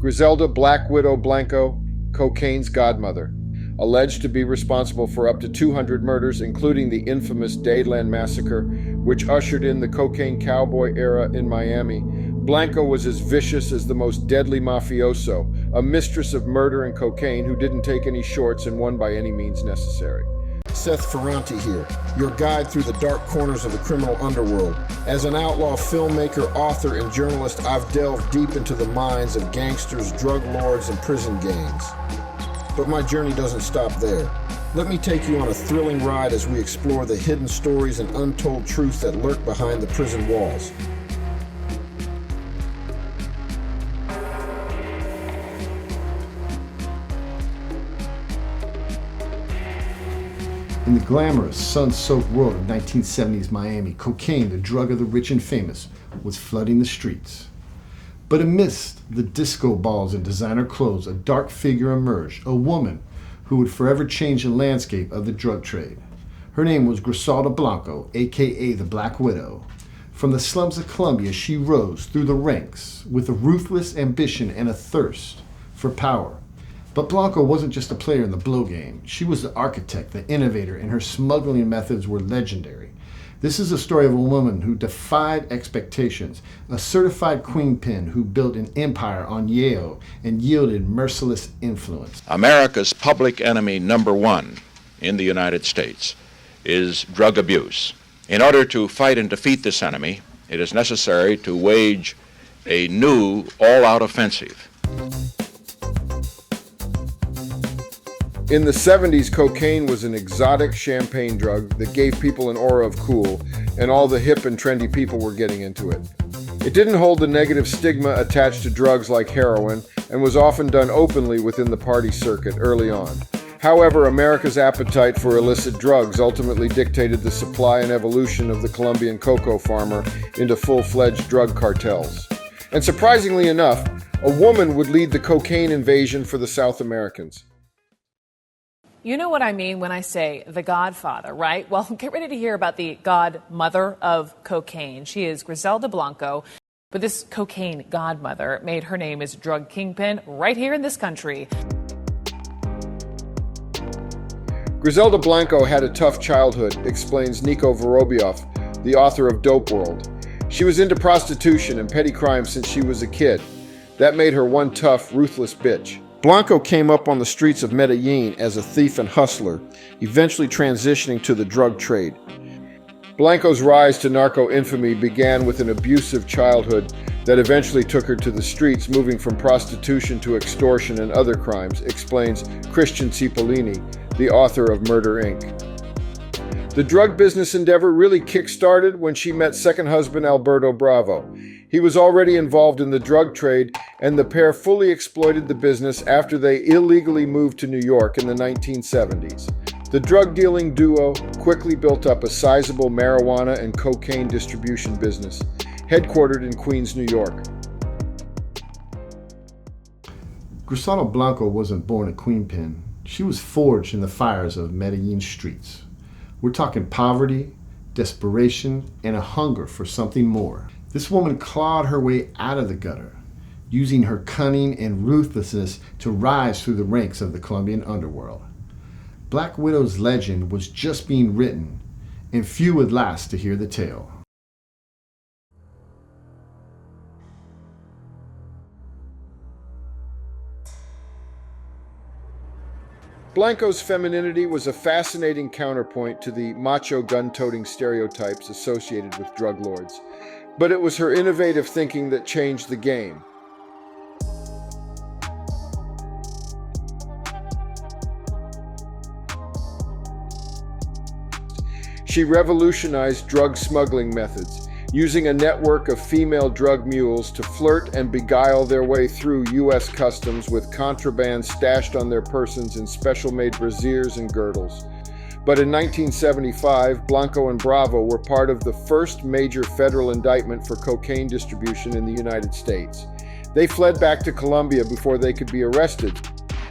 Griselda Black Widow Blanco, cocaine's godmother, alleged to be responsible for up to 200 murders, including the infamous Dadeland Massacre, which ushered in the cocaine cowboy era in Miami. Blanco was as vicious as the most deadly mafioso, a mistress of murder and cocaine who didn't take any shorts and won by any means necessary. Seth Ferranti here, your guide through the dark corners of the criminal underworld. As an outlaw filmmaker, author, and journalist, I've delved deep into the minds of gangsters, drug lords, and prison gangs. But my journey doesn't stop there. Let me take you on a thrilling ride as we explore the hidden stories and untold truths that lurk behind the prison walls. In the glamorous, sun-soaked world of 1970s Miami, cocaine, the drug of the rich and famous, was flooding the streets. But amidst the disco balls and designer clothes, a dark figure emerged, a woman who would forever change the landscape of the drug trade. Her name was Griselda Blanco, aka the Black Widow. From the slums of Colombia, she rose through the ranks with a ruthless ambition and a thirst for power. But Blanco wasn't just a player in the blow game. She was the architect, the innovator, and her smuggling methods were legendary. This is a story of a woman who defied expectations, a certified queenpin who built an empire on yayo and yielded merciless influence. America's public enemy number one in the United States is drug abuse. In order to fight and defeat this enemy, it is necessary to wage a new all-out offensive. In the 70s, cocaine was an exotic champagne drug that gave people an aura of cool, and all the hip and trendy people were getting into it. It didn't hold the negative stigma attached to drugs like heroin, and was often done openly within the party circuit early on. However, America's appetite for illicit drugs ultimately dictated the supply and evolution of the Colombian cocoa farmer into full-fledged drug cartels. And surprisingly enough, a woman would lead the cocaine invasion for the South Americans. You know what I mean when I say the godfather, right? Well, get ready to hear about the godmother of cocaine. She is Griselda Blanco, but this cocaine godmother made her name as drug kingpin right here in this country. Griselda Blanco had a tough childhood, explains Nico Vorobiev, the author of Dope World. She was into prostitution and petty crime since she was a kid. That made her one tough, ruthless bitch. Blanco came up on the streets of Medellin as a thief and hustler, eventually transitioning to the drug trade. Blanco's rise to narco infamy began with an abusive childhood that eventually took her to the streets, moving from prostitution to extortion and other crimes, explains Christian Cipollini, the author of Murder, Inc. The drug business endeavor really kick-started when she met second husband Alberto Bravo. He was already involved in the drug trade, and the pair fully exploited the business after they illegally moved to New York in the 1970s. The drug-dealing duo quickly built up a sizable marijuana and cocaine distribution business, headquartered in Queens, New York. Griselda Blanco wasn't born a queenpin. She was forged in the fires of Medellin streets. We're talking poverty, desperation, and a hunger for something more. This woman clawed her way out of the gutter, using her cunning and ruthlessness to rise through the ranks of the Colombian underworld. Black Widow's legend was just being written, and few would last to hear the tale. Blanco's femininity was a fascinating counterpoint to the macho gun-toting stereotypes associated with drug lords. But it was her innovative thinking that changed the game. She revolutionized drug smuggling methods, using a network of female drug mules to flirt and beguile their way through U.S. customs with contraband stashed on their persons in special-made brassieres and girdles. But in 1975, Blanco and Bravo were part of the first major federal indictment for cocaine distribution in the United States. They fled back to Colombia before they could be arrested.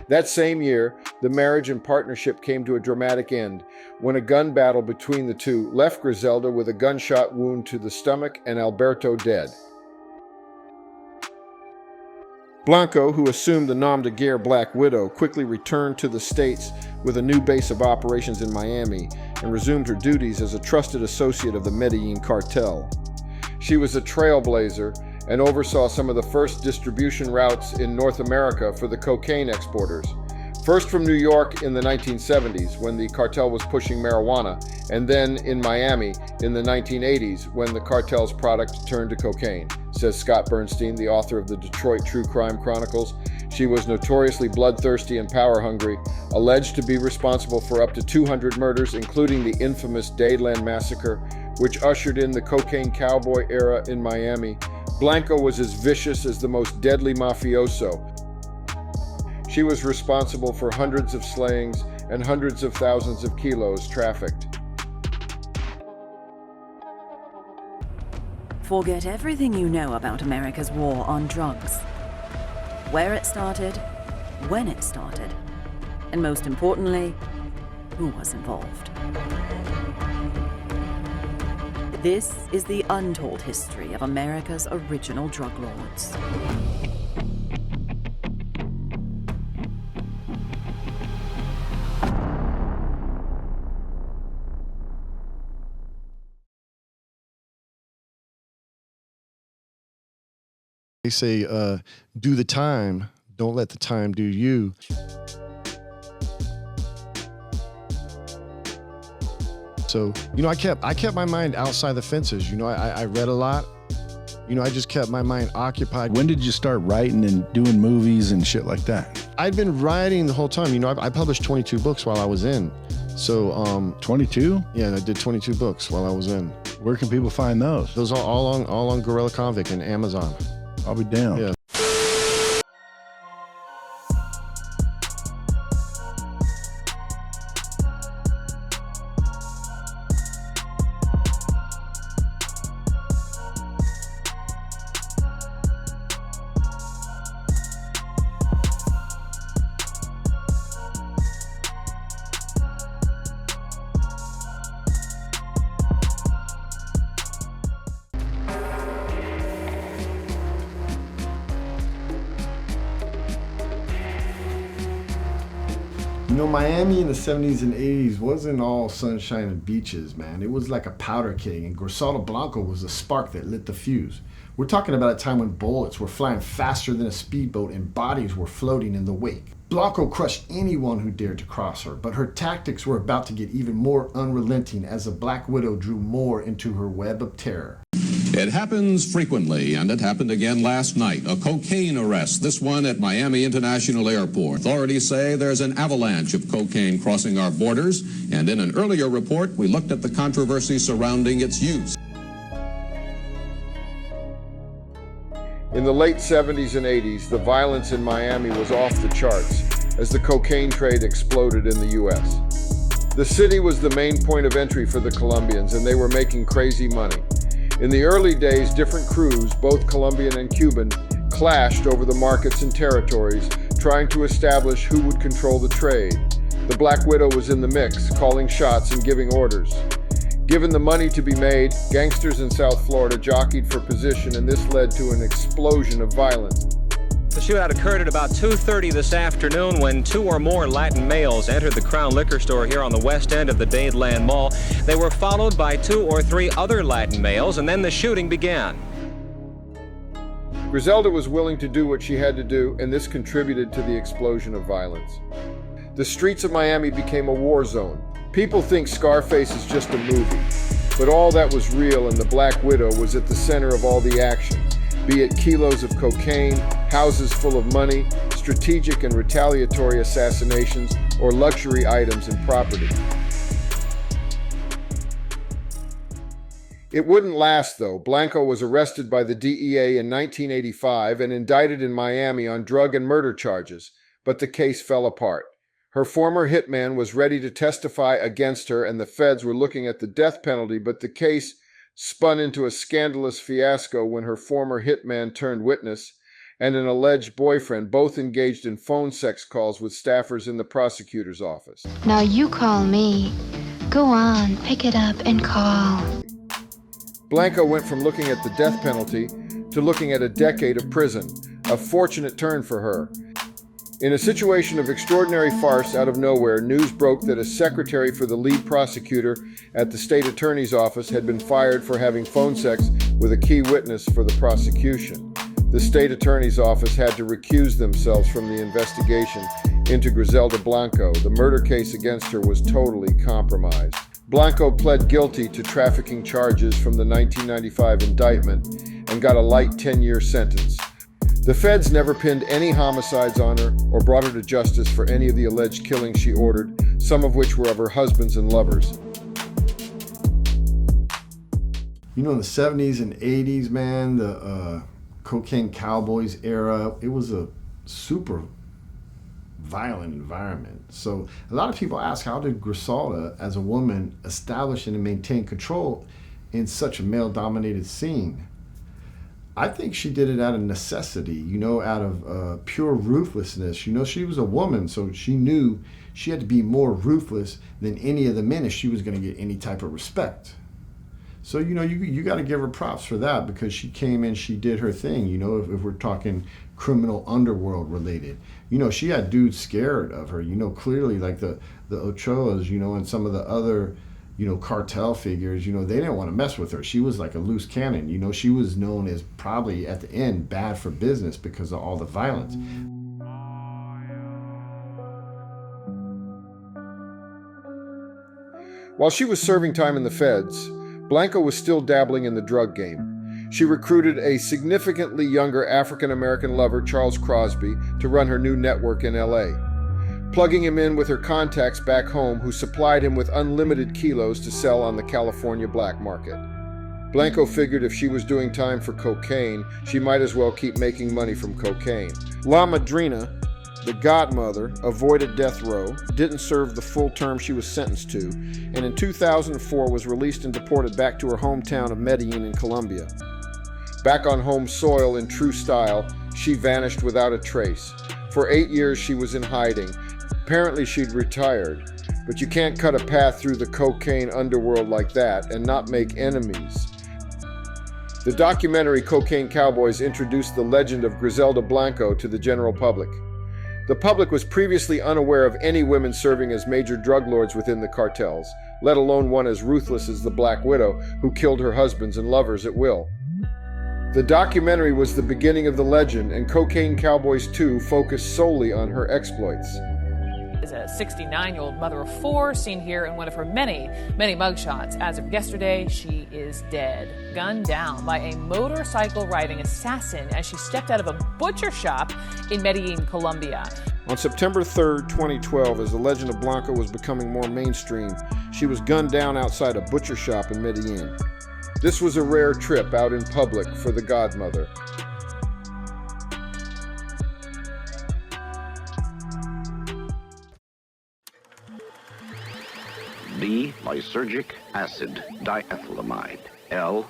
That same year, the marriage and partnership came to a dramatic end when a gun battle between the two left Griselda with a gunshot wound to the stomach and Alberto dead. Blanco, who assumed the nom de guerre Black Widow, quickly returned to the States with a new base of operations in Miami and resumed her duties as a trusted associate of the Medellin cartel. She was a trailblazer and oversaw some of the first distribution routes in North America for the cocaine exporters. First from New York in the 1970s when the cartel was pushing marijuana, and then in Miami in the 1980s when the cartel's product turned to cocaine, says Scott Bernstein, the author of the Detroit True Crime Chronicles. She was notoriously bloodthirsty and power-hungry, alleged to be responsible for up to 200 murders, including the infamous Dadeland Massacre, which ushered in the cocaine cowboy era in Miami. Blanco was as vicious as the most deadly mafioso. She was responsible for hundreds of slayings and hundreds of thousands of kilos trafficked. Forget everything you know about America's war on drugs. Where it started, when it started, and most importantly, who was involved. This is the untold history of America's original drug lords. They say, do the time, don't let the time do you. So, I kept my mind outside the fences. I read a lot. I just kept my mind occupied. When did you start writing and doing movies and shit like that? I'd been writing the whole time. I published 22 books while I was in. So, 22? Yeah, I did 22 books while I was in. Where can people find those? Those are all on Gorilla Convict and Amazon. I'll be down. Yeah. Miami in the 70s and 80s wasn't all sunshine and beaches, man. It was like a powder keg, and Griselda Blanco was the spark that lit the fuse. We're talking about a time when bullets were flying faster than a speedboat and bodies were floating in the wake. Blanco crushed anyone who dared to cross her, but her tactics were about to get even more unrelenting as the Black Widow drew more into her web of terror. It happens frequently, and it happened again last night. A cocaine arrest, this one at Miami International Airport. Authorities say there's an avalanche of cocaine crossing our borders, and in an earlier report, we looked at the controversy surrounding its use. In the late 70s and 80s, the violence in Miami was off the charts as the cocaine trade exploded in the U.S. The city was the main point of entry for the Colombians, and they were making crazy money. In the early days, different crews, both Colombian and Cuban, clashed over the markets and territories, trying to establish who would control the trade. The Black Widow was in the mix, calling shots and giving orders. Given the money to be made, gangsters in South Florida jockeyed for position, and this led to an explosion of violence. The shootout occurred at about 2:30 this afternoon when two or more Latin males entered the Crown Liquor Store here on the west end of the Dadeland Mall. They were followed by 2 or 3 other Latin males, and then the shooting began. Griselda was willing to do what she had to do, and this contributed to the explosion of violence. The streets of Miami became a war zone. People think Scarface is just a movie, but all that was real, and the Black Widow was at the center of all the action. Be it kilos of cocaine, houses full of money, strategic and retaliatory assassinations, or luxury items and property. It wouldn't last, though. Blanco was arrested by the DEA in 1985 and indicted in Miami on drug and murder charges, but the case fell apart. Her former hitman was ready to testify against her, and the feds were looking at the death penalty, but the case spun into a scandalous fiasco when her former hitman turned witness and an alleged boyfriend both engaged in phone sex calls with staffers in the prosecutor's office. Now you call me. Go on, pick it up and call. Blanco went from looking at the death penalty to looking at a decade of prison. A fortunate turn for her. In a situation of extraordinary farce out of nowhere, news broke that a secretary for the lead prosecutor at the state attorney's office had been fired for having phone sex with a key witness for the prosecution. The state attorney's office had to recuse themselves from the investigation into Griselda Blanco. The murder case against her was totally compromised. Blanco pled guilty to trafficking charges from the 1995 indictment and got a light 10-year sentence. The feds never pinned any homicides on her or brought her to justice for any of the alleged killings she ordered, some of which were of her husbands and lovers. You know, in the 70s and 80s, man, the cocaine cowboys era, it was a super violent environment. So a lot of people ask, how did Griselda, as a woman, establish and maintain control in such a male-dominated scene? I think she did it out of necessity, you know, out of pure ruthlessness. You know, she was a woman, so she knew she had to be more ruthless than any of the men if she was going to get any type of respect. So, you know, you got to give her props for that, because she came in, she did her thing, you know, if we're talking criminal underworld related. You know, she had dudes scared of her, you know, clearly, like the Ochoas, you know, and some of the other, you know, cartel figures, you know, they didn't want to mess with her. She was like a loose cannon, you know, she was known as probably at the end bad for business because of all the violence. While she was serving time in the feds, Blanco was still dabbling in the drug game. She recruited a significantly younger African-American lover, Charles Crosby, to run her new network in LA, plugging him in with her contacts back home who supplied him with unlimited kilos to sell on the California black market. Blanco figured if she was doing time for cocaine, she might as well keep making money from cocaine. La Madrina, the godmother, avoided death row, didn't serve the full term she was sentenced to, and in 2004 was released and deported back to her hometown of Medellin in Colombia. Back on home soil in true style, she vanished without a trace. For 8 years she was in hiding. Apparently she'd retired, but you can't cut a path through the cocaine underworld like that and not make enemies. The documentary Cocaine Cowboys introduced the legend of Griselda Blanco to the general public. The public was previously unaware of any women serving as major drug lords within the cartels, let alone one as ruthless as the Black Widow, who killed her husbands and lovers at will. The documentary was the beginning of the legend, and Cocaine Cowboys 2 focused solely on her exploits. Is a 69-year-old mother of 4, seen here in one of her many mugshots. As of yesterday, she is dead, gunned down by a motorcycle-riding assassin as she stepped out of a butcher shop in Medellin, Colombia. On September 3rd, 2012, as the legend of Blanco was becoming more mainstream, she was gunned down outside a butcher shop in Medellin. This was a rare trip out in public for the godmother. D-lysergic acid diethylamide, LSD.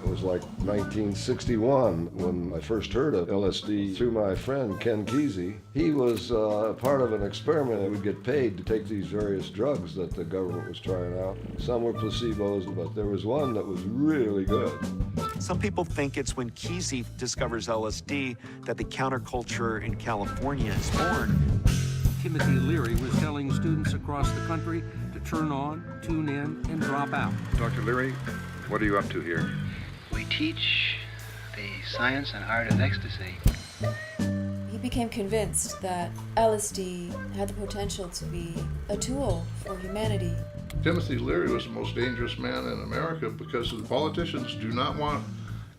It was like 1961 when I first heard of LSD through my friend Ken Kesey. He was part of an experiment that would get paid to take these various drugs that the government was trying out. Some were placebos, but there was one that was really good. Some people think it's when Kesey discovers LSD that the counterculture in California is born. Timothy Leary was telling students across the country to turn on, tune in, and drop out. Dr. Leary, what are you up to here? We teach the science and art of ecstasy. He became convinced that LSD had the potential to be a tool for humanity. Timothy Leary was the most dangerous man in America because the politicians do not want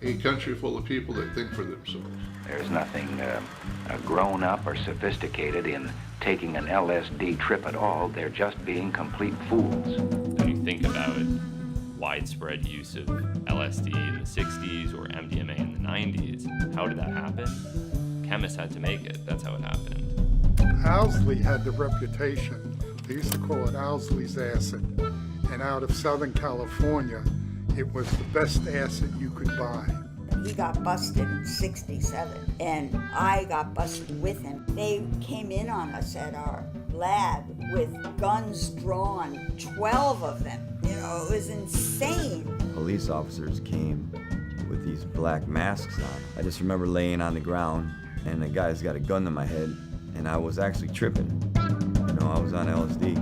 a country full of people that think for themselves. There's nothing grown up or sophisticated in taking an LSD trip at all. They're just being complete fools. When you think about widespread use of LSD in the 60s or MDMA in the 90s, how did that happen? Chemists had to make it. That's how it happened. Owsley had the reputation. They used to call it Owsley's acid. And out of Southern California, it was the best acid you could buy. He got busted in '67, and I got busted with him. They came in on us at our lab with guns drawn, 12 of them. You know, it was insane. Police officers came with these black masks on. I just remember laying on the ground and the guy's got a gun to my head and I was actually tripping. You know, I was on LSD.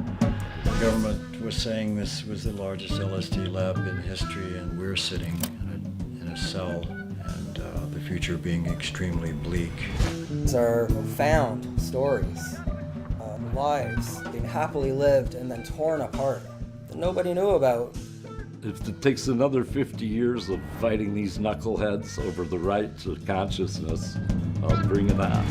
The government was saying this was the largest LSD lab in history, and we're sitting in a cell, and the future being extremely bleak. These are found stories, lives being happily lived and then torn apart that nobody knew about. If it takes another 50 years of fighting these knuckleheads over the right to consciousness, I'll bring it on.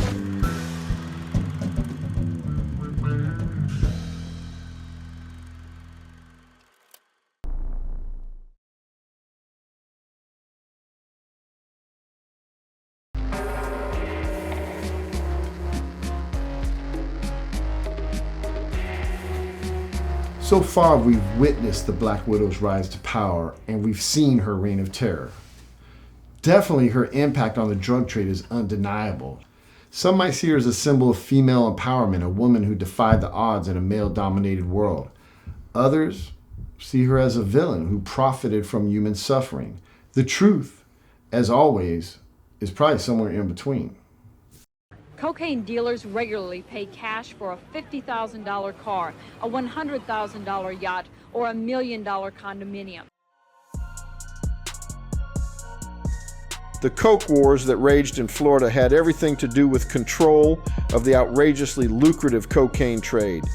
So far, we've witnessed the Black Widow's rise to power, and we've seen her reign of terror. Definitely, her impact on the drug trade is undeniable. Some might see her as a symbol of female empowerment, a woman who defied the odds in a male-dominated world. Others see her as a villain who profited from human suffering. The truth, as always, is probably somewhere in between. Cocaine dealers regularly pay cash for a $50,000 car, a $100,000 yacht, or $1 million condominium. The coke wars that raged in Florida had everything to do with control of the outrageously lucrative cocaine trade.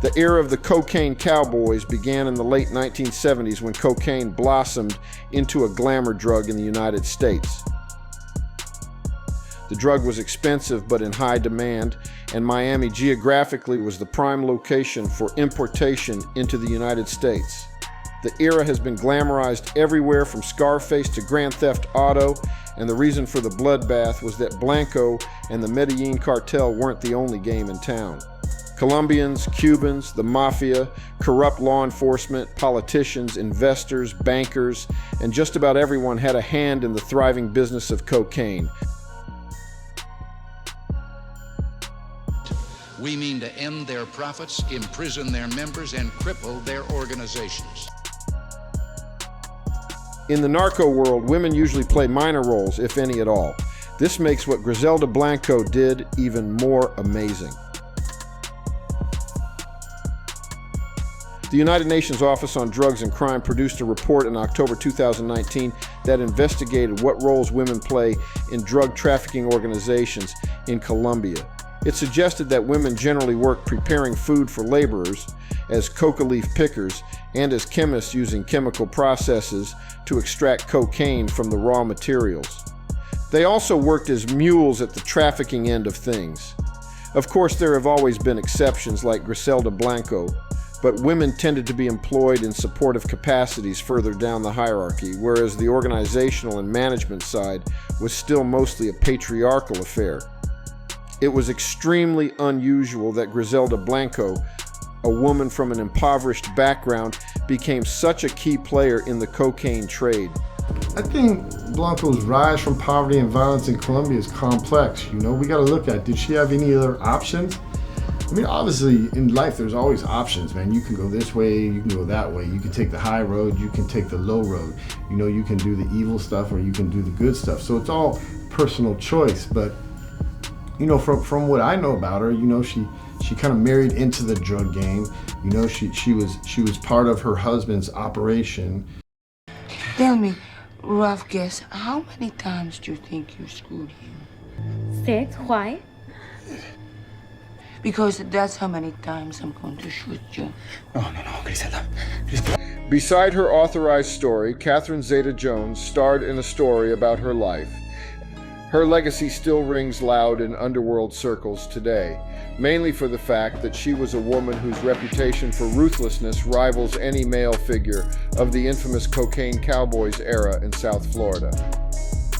The era of the cocaine cowboys began in the late 1970s when cocaine blossomed into a glamour drug in the United States. The drug was expensive but in high demand, and Miami geographically was the prime location for importation into the United States. The era has been glamorized everywhere from Scarface to Grand Theft Auto, and the reason for the bloodbath was that Blanco and the Medellin cartel weren't the only game in town. Colombians, Cubans, the mafia, corrupt law enforcement, politicians, investors, bankers, and just about everyone had a hand in the thriving business of cocaine. We mean to end their profits, imprison their members, and cripple their organizations. In the narco world, women usually play minor roles, if any at all. This makes what Griselda Blanco did even more amazing. The United Nations Office on Drugs and Crime produced a report in October 2019 that investigated what roles women play in drug trafficking organizations in Colombia. It suggested that women generally work preparing food for laborers, as coca leaf pickers, and as chemists using chemical processes to extract cocaine from the raw materials. They also worked as mules at the trafficking end of things. Of course, there have always been exceptions like Griselda Blanco, but women tended to be employed in supportive capacities further down the hierarchy, whereas the organizational and management side was still mostly a patriarchal affair. It was extremely unusual that Griselda Blanco, a woman from an impoverished background, became such a key player in the cocaine trade. I think Blanco's rise from poverty and violence in Colombia is complex. You know, we gotta look at, did she have any other options? I mean, obviously, in life, there's always options, man. You can go this way, you can go that way. You can take the high road, you can take the low road. You know, you can do the evil stuff or you can do the good stuff. So it's all personal choice. But, you know, from what I know about her, you know, she kind of married into the drug game. You know, she was part of her husband's operation. Tell me, rough guess, how many times do you think you screwed him? 6. Why? Because that's how many times I'm going to shoot you. No, Griselda. Beside her authorized story, Catherine Zeta-Jones starred in a story about her life. Her legacy still rings loud in underworld circles today, mainly for the fact that she was a woman whose reputation for ruthlessness rivals any male figure of the infamous cocaine cowboys era in South Florida.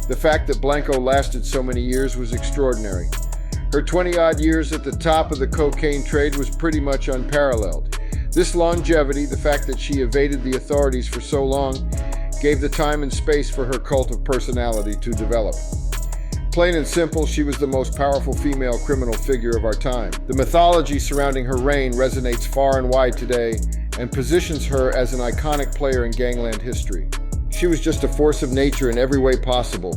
The fact that Blanco lasted so many years was extraordinary. Her 20-odd years at the top of the cocaine trade was pretty much unparalleled. This longevity, the fact that she evaded the authorities for so long, gave the time and space for her cult of personality to develop. Plain and simple, she was the most powerful female criminal figure of our time. The mythology surrounding her reign resonates far and wide today, and positions her as an iconic player in gangland history. She was just a force of nature in every way possible.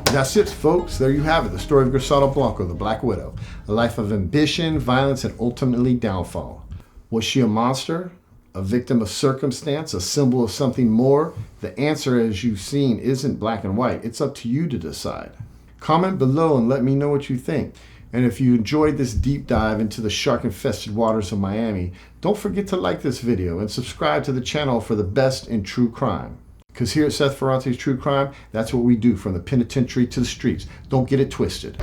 That's it, folks. There you have it. The story of Griselda Blanco, the Black Widow. A life of ambition, violence, and ultimately downfall. Was she a monster? A victim of circumstance? A symbol of something more? The answer, as you've seen, isn't black and white. It's up to you to decide. Comment below and let me know what you think. And if you enjoyed this deep dive into the shark-infested waters of Miami, don't forget to like this video and subscribe to the channel for the best in true crime. Because here at Seth Ferranti True Crime, that's what we do, from the penitentiary to the streets. Don't get it twisted.